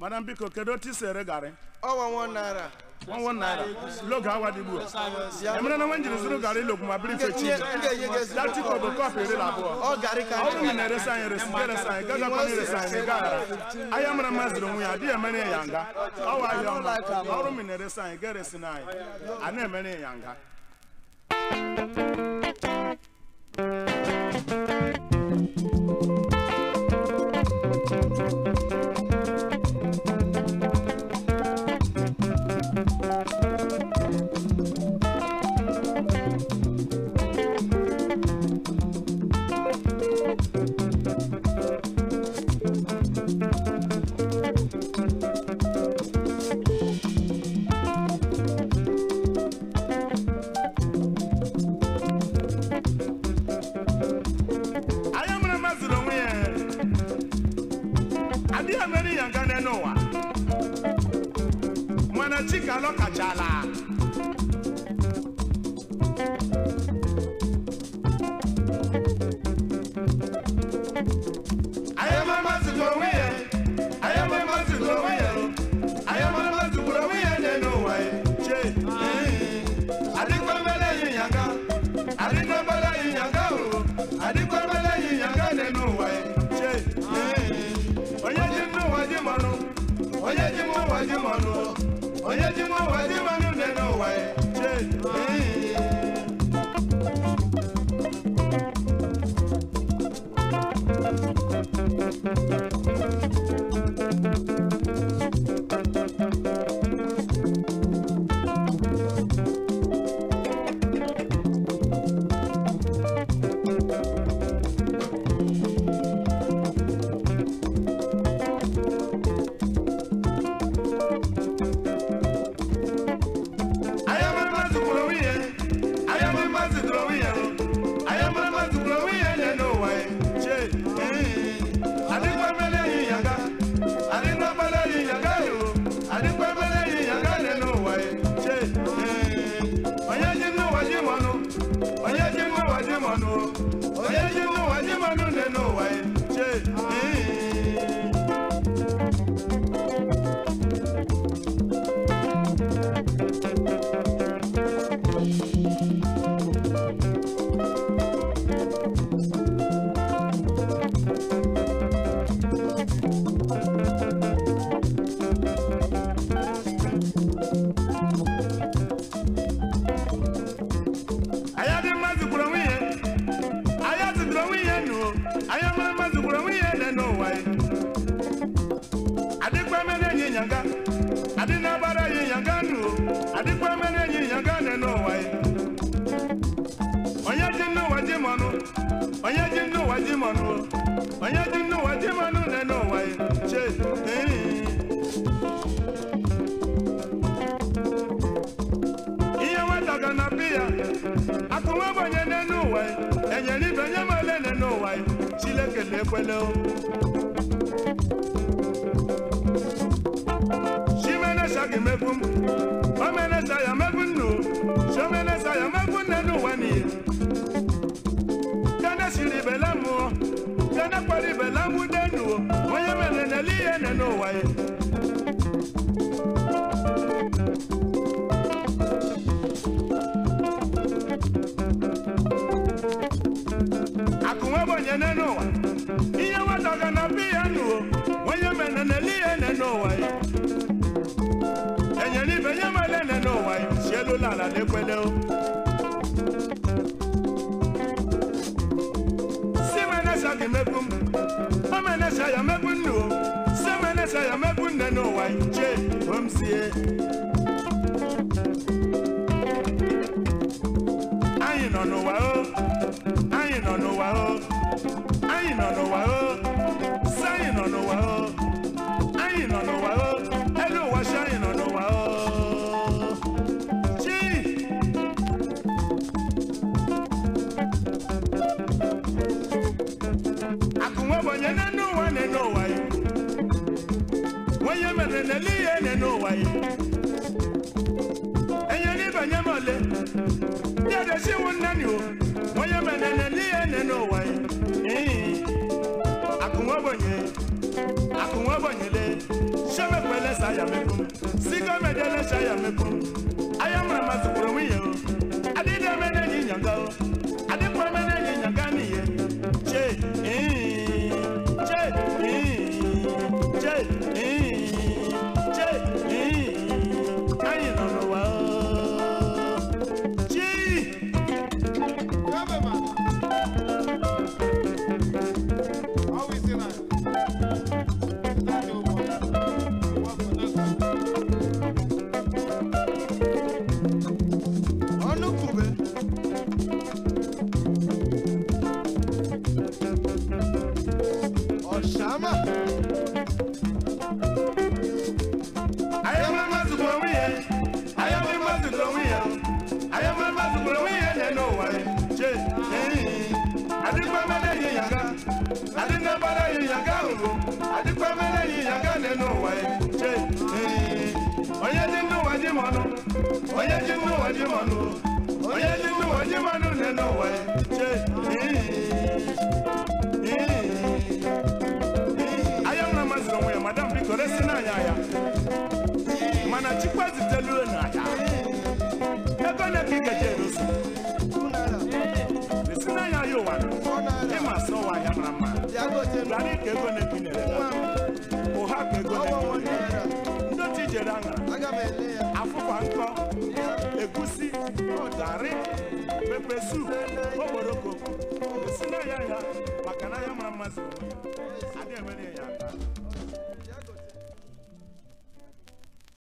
Madam Biko, kedoti sere gari. Oh, 1 naira. 1 naira. Look how I do. I'm not going to do gari look my brief. That's it for the coffee. Oh, gari can. I am a master. We are dear many younger. Oh, I don't like how many sign get us tonight. I never many younger. Akunwa bonye le, sheme ya mekum sigo medele sha ya mekum ayamra mazukuru wiyo adide mene nyanga adikwa mene nyanga niye che che ayi no no wa chi Madam Victoria Sinaya. Mana chikwazi telu na ya. Ego na kike jerusi. Sinaya yo wan. Ema so wa ya mama. Dani ke ego na kinere. O ha ke ego na kinere. Ndo ti jeranga. Afufa nko. Egusi, dari, pepe soup, oboroko. Sinaya ya, makana ya mama zo. Ade emene ya.